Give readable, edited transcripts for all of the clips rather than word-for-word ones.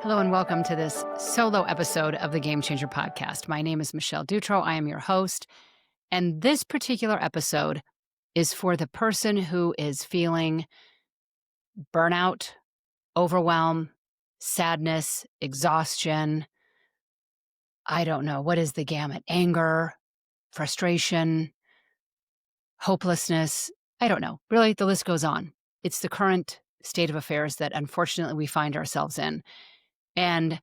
Hello and welcome to this solo episode of the Game Changer podcast. My name is Michelle Dutro. I am your host. And this particular episode is for the person who is feeling burnout, overwhelm, sadness, exhaustion. I don't know. What is the gamut? Anger, frustration, hopelessness. I don't know. Really, the list goes on. It's the current state of affairs that unfortunately we find ourselves in. And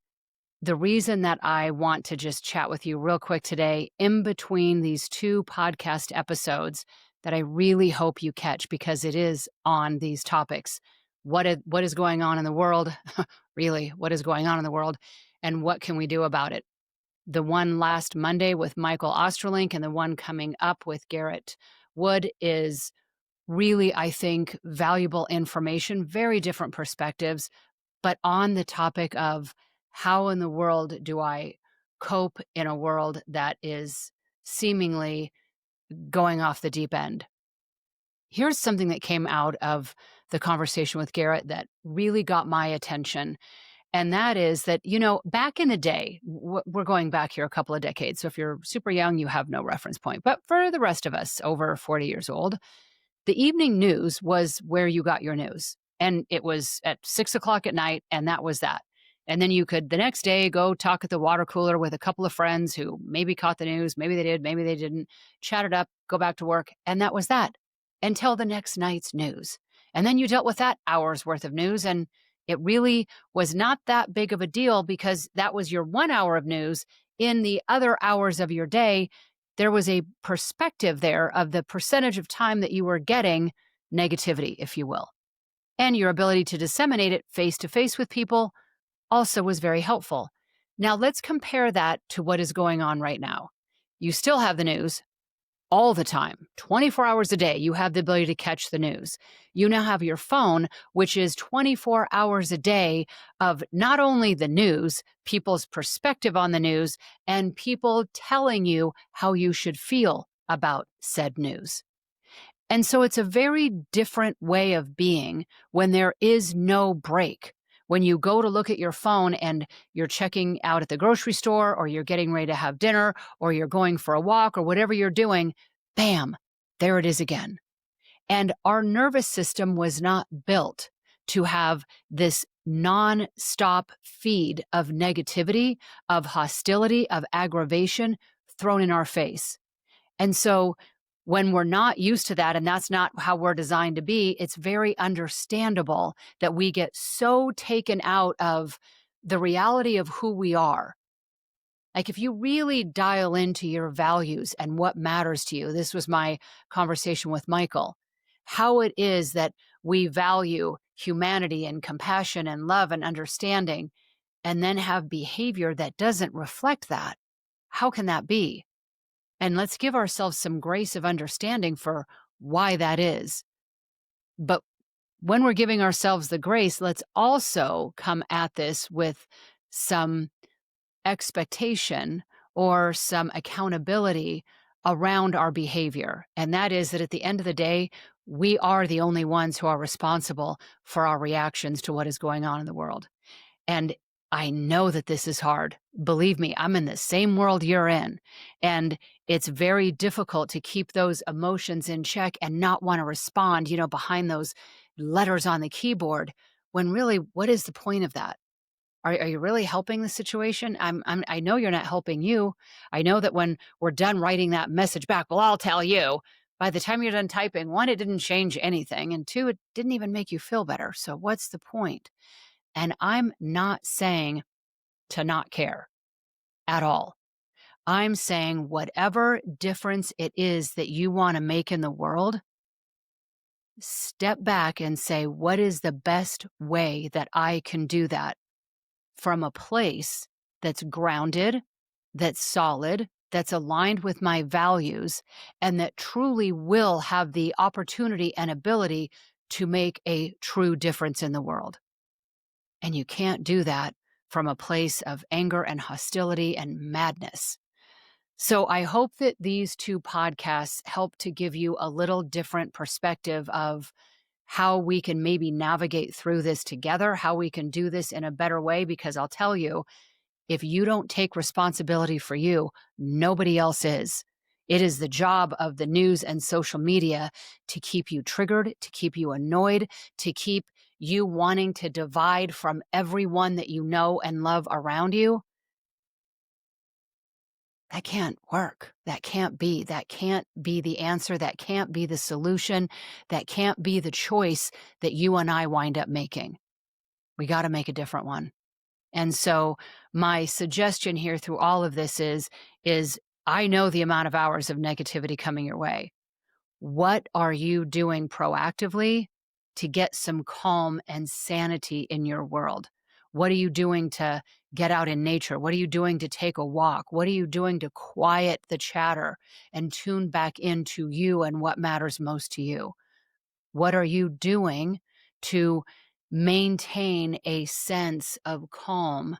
the reason that I want to just chat with you real quick today, in between these two podcast episodes that I really hope you catch because it is on these topics. What is going on in the world? Really, what is going on in the world? And what can we do about it? The one last Monday with Michael Osterlink and the one coming up with Garrett Wood is really, I think, valuable information, very different perspectives, but on the topic of how in the world do I cope in a world that is seemingly going off the deep end? Here's something that came out of the conversation with Garrett that really got my attention. And that is that, back in the day, we're going back here a couple of decades. So if you're super young, you have no reference point. But for the rest of us over 40 years old, the evening news was where you got your news. And it was at 6 o'clock at night, and that was that. And then you could the next day go talk at the water cooler with a couple of friends who maybe caught the news, maybe they did, maybe they didn't, chat it up, go back to work, and that was that until the next night's news. And then you dealt with that hour's worth of news, and it really was not that big of a deal because that was your 1 hour of news. In the other hours of your day, there was a perspective there of the percentage of time that you were getting negativity, if you will. And your ability to disseminate it face to face with people also was very helpful. Now let's compare that to what is going on right now. You still have the news all the time, 24 hours a day. You have the ability to catch the news. You now have your phone, which is 24 hours a day of not only the news, people's perspective on the news, and people telling you how you should feel about said news. And so it's a very different way of being when there is no break. When you go to look at your phone and you're checking out at the grocery store, or you're getting ready to have dinner, or you're going for a walk, or whatever you're doing, bam, there it is again. And our nervous system was not built to have this non-stop feed of negativity, of hostility, of aggravation thrown in our face. And so when we're not used to that, and that's not how we're designed to be, it's very understandable that we get so taken out of the reality of who we are. Like if you really dial into your values and what matters to you, this was my conversation with Michael, how it is that we value humanity and compassion and love and understanding, and then have behavior that doesn't reflect that. How can that be? And let's give ourselves some grace of understanding for why that is. But when we're giving ourselves the grace, let's also come at this with some expectation or some accountability around our behavior. And that is that at the end of the day, we are the only ones who are responsible for our reactions to what is going on in the world. And I know that this is hard. Believe me, I'm in the same world you're in. And it's very difficult to keep those emotions in check and not want to respond, behind those letters on the keyboard, when really, what is the point of that? Are you really helping the situation? I know you're not helping you. I know that when we're done writing that message back, well, I'll tell you, by the time you're done typing, one, it didn't change anything. And two, it didn't even make you feel better. So what's the point? And I'm not saying to not care at all. I'm saying whatever difference it is that you want to make in the world, step back and say, what is the best way that I can do that from a place that's grounded, that's solid, that's aligned with my values, and that truly will have the opportunity and ability to make a true difference in the world. And you can't do that from a place of anger and hostility and madness. So I hope that these two podcasts help to give you a little different perspective of how we can maybe navigate through this together, how we can do this in a better way, because I'll tell you, if you don't take responsibility for you, nobody else is. It is the job of the news and social media to keep you triggered, to keep you annoyed, to keep you wanting to divide from everyone that you know and love around you. That can't work. That can't be. That can't be the answer. That can't be the solution. That can't be the choice that you and I wind up making. We got to make a different one. And so my suggestion here through all of this is I know the amount of hours of negativity coming your way. What are you doing proactively to get some calm and sanity in your world? What are you doing to get out in nature? What are you doing to take a walk? What are you doing to quiet the chatter and tune back into you and what matters most to you? What are you doing to maintain a sense of calm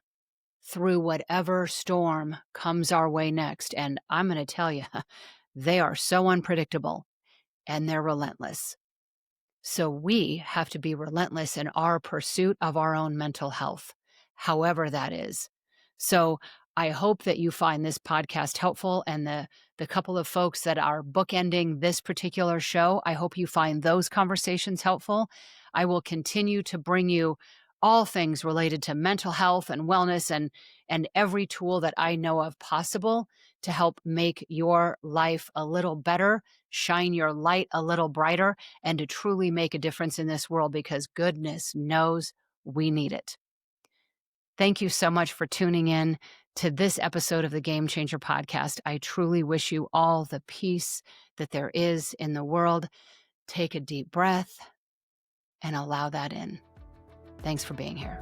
through whatever storm comes our way next? And I'm going to tell you, they are so unpredictable and they're relentless. So we have to be relentless in our pursuit of our own mental health, however that is. So I hope that you find this podcast helpful, and the couple of folks that are bookending this particular show, I hope you find those conversations helpful. I will continue to bring you all things related to mental health and wellness, and every tool that I know of possible to help make your life a little better, shine your light a little brighter, and to truly make a difference in this world, because goodness knows we need it. Thank you so much for tuning in to this episode of the Game Changer podcast. I truly wish you all the peace that there is in the world. Take a deep breath and allow that in. Thanks for being here.